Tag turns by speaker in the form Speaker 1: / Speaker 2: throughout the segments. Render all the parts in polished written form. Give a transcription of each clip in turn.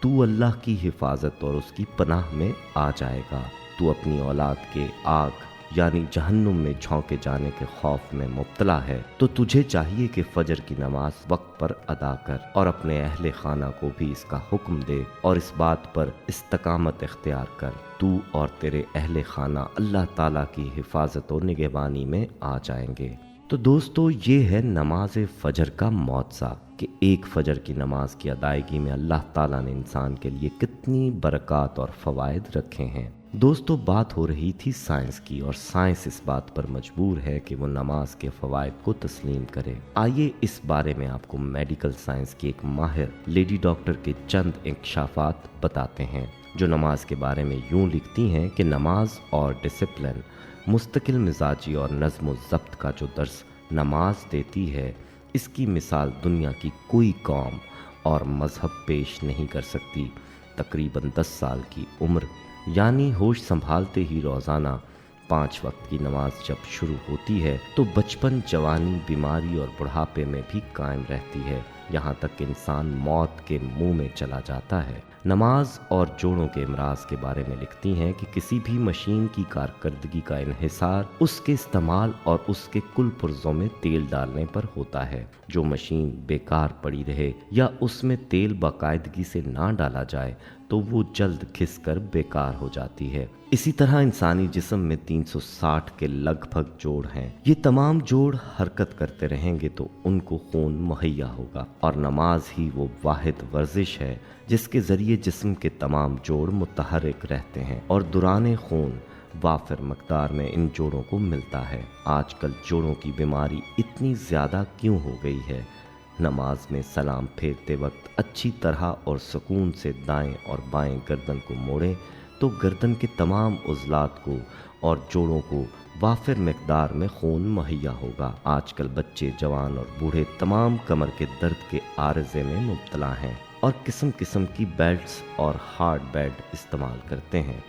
Speaker 1: تو اللہ کی حفاظت اور اس کی پناہ میں آ جائے گا۔ تو اپنی اولاد کے آگ یعنی جہنم میں جھونکے جانے کے خوف میں مبتلا ہے تو تجھے چاہیے کہ فجر کی نماز وقت پر ادا کر اور اپنے اہل خانہ کو بھی اس کا حکم دے اور اس بات پر استقامت اختیار کر۔ تو اور تیرے اہل خانہ اللہ تعالیٰ کی حفاظت و نگہبانی میں آ جائیں گے۔ تو دوستو، یہ ہے نماز فجر کا معجزہ کہ ایک فجر کی نماز کی ادائیگی میں اللہ تعالیٰ نے انسان کے لیے کتنی برکات اور فوائد رکھے ہیں۔ دوستو، بات ہو رہی تھی سائنس کی، اور سائنس اس بات پر مجبور ہے کہ وہ نماز کے فوائد کو تسلیم کرے۔ آئیے اس بارے میں آپ کو میڈیکل سائنس کی ایک ماہر لیڈی ڈاکٹر کے چند انکشافات بتاتے ہیں، جو نماز کے بارے میں یوں لکھتی ہیں کہ نماز اور ڈسپلن، مستقل مزاجی اور نظم و ضبط کا جو درس نماز دیتی ہے، اس کی مثال دنیا کی کوئی قوم اور مذہب پیش نہیں کر سکتی۔ تقریباً 10 سال کی عمر یعنی ہوش سنبھالتے ہی روزانہ 5 وقت کی نماز جب شروع ہوتی ہے تو بچپن، جوانی، بیماری اور بڑھاپے میں بھی قائم رہتی ہے، یہاں تک کہ انسان موت کے منہ میں چلا جاتا ہے۔ نماز اور جوڑوں کے امراض کے بارے میں لکھتی ہیں کہ کسی بھی مشین کی کارکردگی کا انحصار اس کے استعمال اور اس کے کل پرزوں میں تیل ڈالنے پر ہوتا ہے۔ جو مشین بیکار پڑی رہے یا اس میں تیل باقاعدگی سے نہ ڈالا جائے تو وہ جلد گھس کر بیکار ہو جاتی ہے۔ اسی طرح انسانی جسم میں 360 کے لگ بھگ جوڑ ہیں۔ یہ تمام جوڑ حرکت کرتے رہیں گے تو ان کو خون مہیا ہوگا، اور نماز ہی وہ واحد ورزش ہے جس کے ذریعے جسم کے تمام جوڑ متحرک رہتے ہیں اور دوران خون وافر مقدار میں ان جوڑوں کو ملتا ہے۔ آج کل جوڑوں کی بیماری اتنی زیادہ کیوں ہو گئی ہے؟ نماز میں سلام پھیرتے وقت اچھی طرح اور سکون سے دائیں اور بائیں گردن کو موڑیں تو گردن کے تمام عضلات کو اور جوڑوں کو وافر مقدار میں خون مہیا ہوگا۔ آج کل بچے، جوان اور بوڑھے تمام کمر کے درد کے عارضے میں مبتلا ہیں اور قسم قسم کی بیلٹس اور ہارڈ بیڈ استعمال کرتے ہیں۔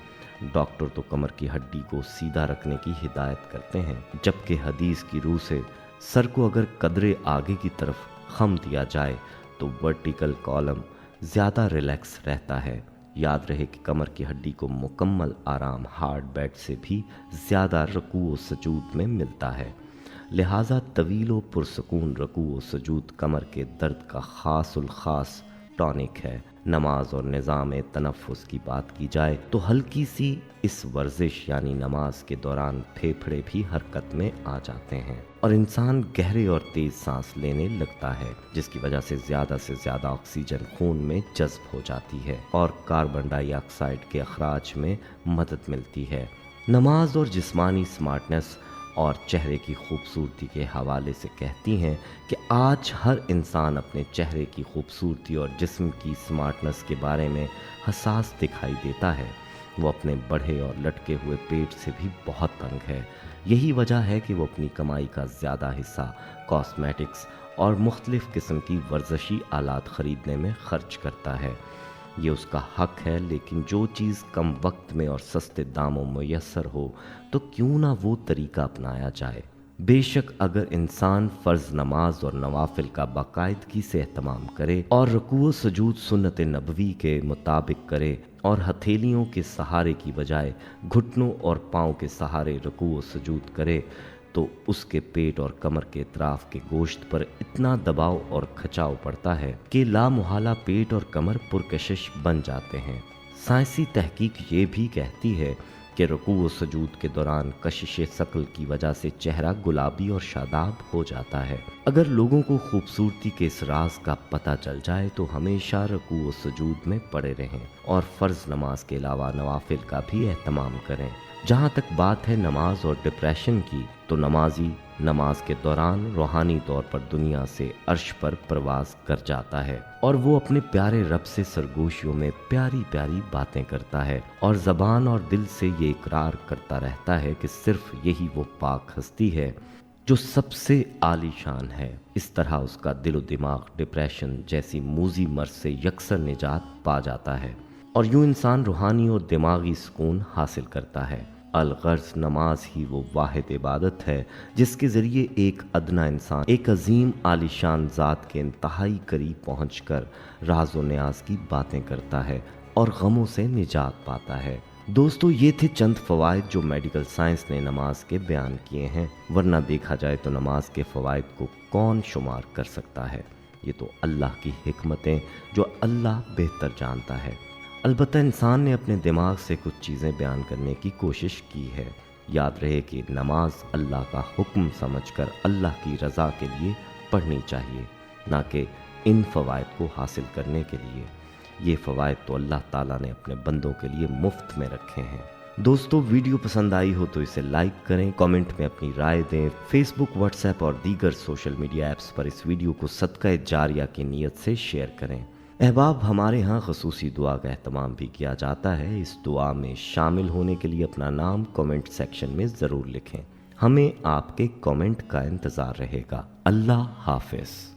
Speaker 1: ڈاکٹر تو کمر کی ہڈی کو سیدھا رکھنے کی ہدایت کرتے ہیں، جبکہ حدیث کی روح سے سر کو اگر قدرے آگے کی طرف خم دیا جائے تو ورٹیکل کالم زیادہ ریلیکس رہتا ہے۔ یاد رہے کہ کمر کی ہڈی کو مکمل آرام ہارڈ بیڈ سے بھی زیادہ رکوع و سجود میں ملتا ہے، لہٰذا طویل و پرسکون رکوع و سجود کمر کے درد کا خاص الخاص ٹانک ہے۔ نماز اور نظام تنفس کی بات کی جائے تو ہلکی سی اس ورزش یعنی نماز کے دوران پھیپھڑے بھی حرکت میں آ جاتے ہیں اور انسان گہرے اور تیز سانس لینے لگتا ہے، جس کی وجہ سے زیادہ آکسیجن خون میں جذب ہو جاتی ہے اور کاربن ڈائی آکسائڈ کے اخراج میں مدد ملتی ہے۔ نماز اور جسمانی سمارٹنس اور چہرے کی خوبصورتی کے حوالے سے کہتی ہیں کہ آج ہر انسان اپنے چہرے کی خوبصورتی اور جسم کی سمارٹنس کے بارے میں حساس دکھائی دیتا ہے۔ وہ اپنے بڑھے اور لٹکے ہوئے پیٹ سے بھی بہت تنگ ہے۔ یہی وجہ ہے کہ وہ اپنی کمائی کا زیادہ حصہ کاسمیٹکس اور مختلف قسم کی ورزشی آلات خریدنے میں خرچ کرتا ہے۔ یہ اس کا حق ہے، لیکن جو چیز کم وقت میں اور سستے داموں میسر ہو تو کیوں نہ وہ طریقہ اپنایا جائے۔ بے شک اگر انسان فرض نماز اور نوافل کا باقاعدگی سے اہتمام کرے اور رکوع و سجود سنت نبوی کے مطابق کرے اور ہتھیلیوں کے سہارے کی بجائے گھٹنوں اور پاؤں کے سہارے رکوع و سجود کرے تو اس کے پیٹ اور کمر کے اطراف کے گوشت پر اتنا دباؤ اور کھچاؤ پڑتا ہے کہ لا محالہ پیٹ اور کمر پرکشش بن جاتے ہیں۔ سائنسی تحقیق یہ بھی کہتی ہے کہ رکوع و سجود کے دوران کشش ثقل کی وجہ سے چہرہ گلابی اور شاداب ہو جاتا ہے۔ اگر لوگوں کو خوبصورتی کے اس راز کا پتہ چل جائے تو ہمیشہ رکوع و سجود میں پڑے رہیں اور فرض نماز کے علاوہ نوافل کا بھی اہتمام کریں۔ جہاں تک بات ہے نماز اور ڈپریشن کی تو نمازی نماز کے دوران روحانی طور پر دنیا سے عرش پر پرواز کر جاتا ہے اور وہ اپنے پیارے رب سے سرگوشیوں میں پیاری پیاری باتیں کرتا ہے اور زبان اور دل سے یہ اقرار کرتا رہتا ہے کہ صرف یہی وہ پاک ہستی ہے جو سب سے عالی شان ہے۔ اس طرح اس کا دل و دماغ ڈپریشن جیسی موذی مرض سے یکسر نجات پا جاتا ہے اور یوں انسان روحانی اور دماغی سکون حاصل کرتا ہے۔ الغرض نماز ہی وہ واحد عبادت ہے جس کے ذریعے ایک ادنا انسان ایک عظیم عالیشان ذات کے انتہائی قریب پہنچ کر راز و نیاز کی باتیں کرتا ہے اور غموں سے نجات پاتا ہے۔ دوستو، یہ تھے چند فوائد جو میڈیکل سائنس نے نماز کے بیان کیے ہیں، ورنہ دیکھا جائے تو نماز کے فوائد کو کون شمار کر سکتا ہے؟ یہ تو اللہ کی حکمتیں جو اللہ بہتر جانتا ہے۔ البتہ انسان نے اپنے دماغ سے کچھ چیزیں بیان کرنے کی کوشش کی ہے۔ یاد رہے کہ نماز اللہ کا حکم سمجھ کر اللہ کی رضا کے لیے پڑھنی چاہیے، نہ کہ ان فوائد کو حاصل کرنے کے لیے۔ یہ فوائد تو اللہ تعالیٰ نے اپنے بندوں کے لیے مفت میں رکھے ہیں۔ دوستو، ویڈیو پسند آئی ہو تو اسے لائک کریں، کامنٹ میں اپنی رائے دیں، فیس بک، واٹس ایپ اور دیگر سوشل میڈیا ایپس پر اس ویڈیو کو صدقہ جاریہ کی نیت سے شیئر کریں۔ احباب، ہمارے ہاں خصوصی دعا کا اہتمام بھی کیا جاتا ہے۔ اس دعا میں شامل ہونے کے لیے اپنا نام کامنٹ سیکشن میں ضرور لکھیں۔ ہمیں آپ کے کامنٹ کا انتظار رہے گا۔ اللہ حافظ۔